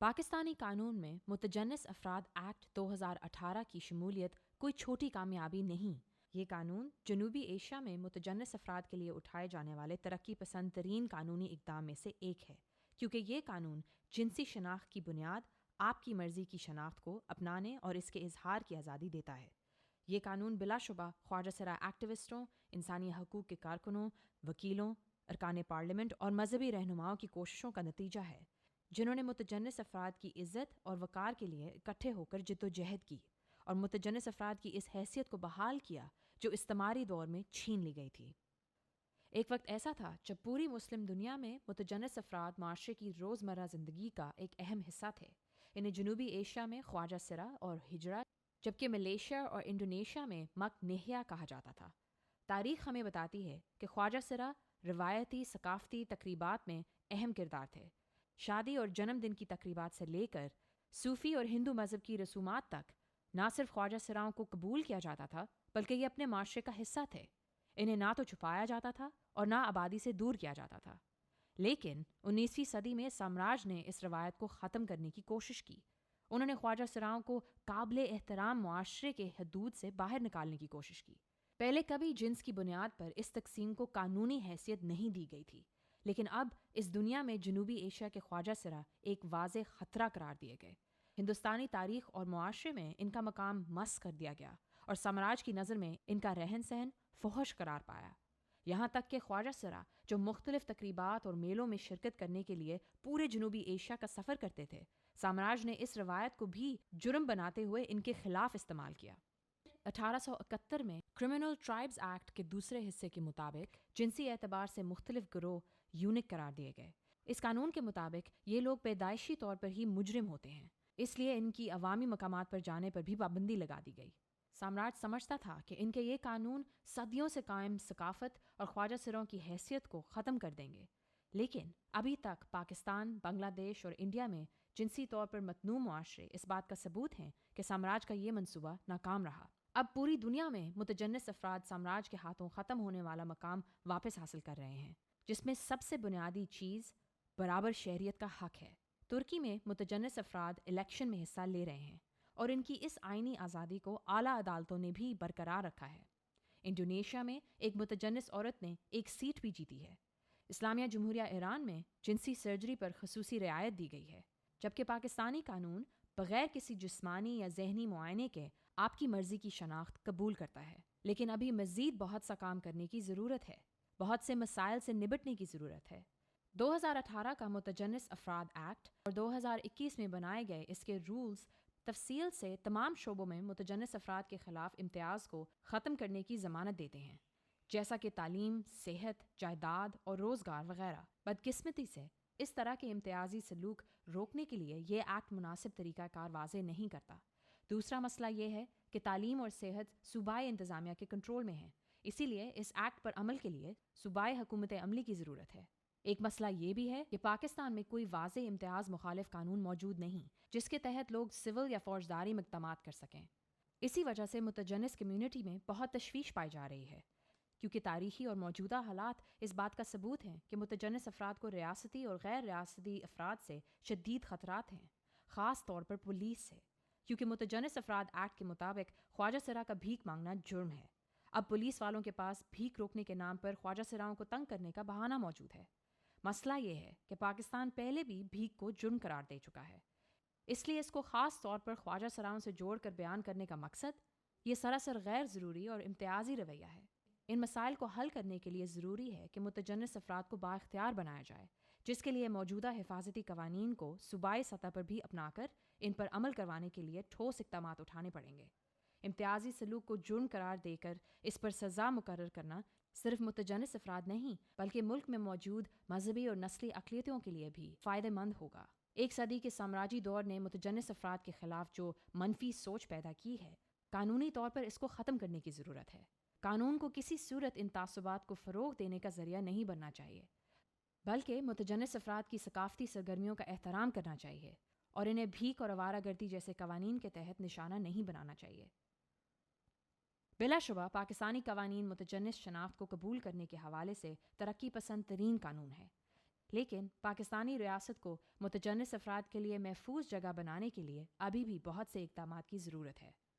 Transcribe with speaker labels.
Speaker 1: پاکستانی قانون میں متجنس افراد ایکٹ 2018 کی شمولیت کوئی چھوٹی کامیابی نہیں۔ یہ قانون جنوبی ایشیا میں متجنس افراد کے لیے اٹھائے جانے والے ترقی پسند ترین قانونی اقدام میں سے ایک ہے، کیونکہ یہ قانون جنسی شناخت کی بنیاد آپ کی مرضی کی شناخت کو اپنانے اور اس کے اظہار کی آزادی دیتا ہے۔ یہ قانون بلا شبہ خواجہ سرا ایکٹیوسٹوں، انسانی حقوق کے کارکنوں، وکیلوں، ارکان پارلیمنٹ اور مذہبی رہنماؤں کی کوششوں کا نتیجہ ہے، جنہوں نے متجنس افراد کی عزت اور وقار کے لیے اکٹھے ہو کر جدوجہد کی اور متجنس افراد کی اس حیثیت کو بحال کیا جو استعماری دور میں چھین لی گئی تھی۔ ایک وقت ایسا تھا جب پوری مسلم دنیا میں متجنس افراد معاشرے کی روزمرہ زندگی کا ایک اہم حصہ تھے۔ انہیں جنوبی ایشیا میں خواجہ سرا اور ہجرا، جبکہ ملیشیا اور انڈونیشیا میں مک نہیا کہا جاتا تھا۔ تاریخ ہمیں بتاتی ہے کہ خواجہ سرا روایتی ثقافتی تقریبات میں اہم کردار تھے۔ شادی اور جنم دن کی تقریبات سے لے کر صوفی اور ہندو مذہب کی رسومات تک نہ صرف خواجہ سراؤں کو قبول کیا جاتا تھا بلکہ یہ اپنے معاشرے کا حصہ تھے۔ انہیں نہ تو چھپایا جاتا تھا اور نہ آبادی سے دور کیا جاتا تھا۔ لیکن 19ویں صدی میں سامراج نے اس روایت کو ختم کرنے کی کوشش کی۔ انہوں نے خواجہ سراؤں کو قابل احترام معاشرے کے حدود سے باہر نکالنے کی کوشش کی۔ پہلے کبھی جنس کی بنیاد پر اس تقسیم کو قانونی حیثیت نہیں دی گئی تھی، لیکن اب اس دنیا میں جنوبی ایشیا کے خواجہ سرا ایک واضح خطرہ قرار دیے گئے۔ ہندوستانی تاریخ اور معاشرے میں ان کا مقام مس کر دیا گیا اور سامراج کی نظر میں ان کا رہن سہن فحش قرار پایا۔ یہاں تک کہ خواجہ سرا جو مختلف تقریبات اور میلوں میں شرکت کرنے کے لیے پورے جنوبی ایشیا کا سفر کرتے تھے، سامراج نے اس روایت کو بھی جرم بناتے ہوئے ان کے خلاف استعمال کیا۔ 1871 میں کرمنل ٹرائبز ایکٹ کے دوسرے حصے کے مطابق جنسی اعتبار سے مختلف گروہ یونک قرار دیے گئے۔ اس قانون کے مطابق یہ لوگ پیدائشی طور پر ہی مجرم ہوتے ہیں، اس لیے ان کی عوامی مقامات پر جانے پر بھی پابندی لگا دی گئی۔ سامراج سمجھتا تھا کہ ان کے یہ قانون صدیوں سے قائم ثقافت اور خواجہ سراؤں کی حیثیت کو ختم کر دیں گے، لیکن ابھی تک پاکستان، بنگلہ دیش اور انڈیا میں جنسی طور پر متنوع معاشرے اس بات کا ثبوت ہیں کہ سامراج کا یہ منصوبہ ناکام رہا۔ اب پوری دنیا میں متجنس افراد سامراج کے ہاتھوں ختم ہونے والا مقام واپس حاصل کر رہے ہیں، جس میں سب سے بنیادی چیز برابر شہریت کا حق ہے۔ ترکی میں متجنس افراد الیکشن میں حصہ لے رہے ہیں اور ان کی اس آئینی آزادی کو اعلیٰ عدالتوں نے بھی برقرار رکھا ہے۔ انڈونیشیا میں ایک متجنس عورت نے ایک سیٹ بھی جیتی ہے۔ اسلامیہ جمہوریہ ایران میں جنسی سرجری پر خصوصی رعایت دی گئی ہے، جبکہ پاکستانی قانون بغیر کسی جسمانی یا ذہنی معائنے کے آپ کی مرضی کی شناخت قبول کرتا ہے۔ لیکن ابھی مزید بہت سا کام کرنے کی ضرورت ہے، بہت سے مسائل سے نبٹنے کی ضرورت ہے۔ 2018 کا متجنس افراد ایکٹ اور 2021 میں بنائے گئے اس کے رولز تفصیل سے تمام شعبوں میں متجنس افراد کے خلاف امتیاز کو ختم کرنے کی ضمانت دیتے ہیں، جیسا کہ تعلیم، صحت، جائیداد اور روزگار وغیرہ۔ بدقسمتی سے اس طرح کے امتیازی سلوک روکنے کے لیے یہ ایکٹ مناسب طریقہ کار واضح نہیں کرتا۔ دوسرا مسئلہ یہ ہے کہ تعلیم اور صحت صوبائی انتظامیہ کے کنٹرول میں ہے، اسی لیے اس ایکٹ پر عمل کے لیے صوبائی حکومت عملی کی ضرورت ہے۔ ایک مسئلہ یہ بھی ہے کہ پاکستان میں کوئی واضح امتیاز مخالف قانون موجود نہیں جس کے تحت لوگ سول یا فوجداری میں اقدامات کر سکیں۔ اسی وجہ سے متجنس کمیونٹی میں بہت تشویش پائی جا رہی ہے، کیونکہ تاریخی اور موجودہ حالات اس بات کا ثبوت ہیں کہ متجنس افراد کو ریاستی اور غیر ریاستی افراد سے شدید خطرات ہیں، خاص طور پر پولیس سے، کیونکہ متجنس افراد ایکٹ کے مطابق خواجہ سرا کا بھیک مانگنا جرم ہے۔ اب پولیس والوں کے پاس بھیک روکنے کے نام پر خواجہ سراؤں کو تنگ کرنے کا بہانہ موجود ہے۔ مسئلہ یہ ہے کہ پاکستان پہلے بھی بھیک کو جرم قرار دے چکا ہے، اس لیے اس کو خاص طور پر خواجہ سراؤں سے جوڑ کر بیان کرنے کا مقصد یہ سراسر غیر ضروری اور امتیازی رویہ ہے۔ ان مسائل کو حل کرنے کے لیے ضروری ہے کہ متجنس افراد کو بااختیار بنایا جائے، جس کے لیے موجودہ حفاظتی قوانین کو صوبائی سطح پر بھی اپنا کر ان پر عمل کروانے کے لیے ٹھوس اقدامات اٹھانے پڑیں گے۔ امتیازی سلوک کو جرم قرار دے کر اس پر سزا مقرر کرنا صرف متجنس افراد نہیں بلکہ ملک میں موجود مذہبی اور نسلی اقلیتوں کے لیے بھی فائدہ مند ہوگا۔ ایک صدی کے سامراجی دور نے متجنس افراد کے خلاف جو منفی سوچ پیدا کی ہے، قانونی طور پر اس کو ختم کرنے کی ضرورت ہے۔ قانون کو کسی صورت ان تعصبات کو فروغ دینے کا ذریعہ نہیں بننا چاہیے، بلکہ متجنس افراد کی ثقافتی سرگرمیوں کا احترام کرنا چاہیے اور انہیں بھیک اور آوارہ گردی جیسے قوانین کے تحت نشانہ نہیں بنانا چاہیے۔ بلا شبہ پاکستانی قوانین متجنس شناخت کو قبول کرنے کے حوالے سے ترقی پسند ترین قانون ہے، لیکن پاکستانی ریاست کو متجنس افراد کے لیے محفوظ جگہ بنانے کے لیے ابھی بھی بہت سے اقدامات کی ضرورت ہے۔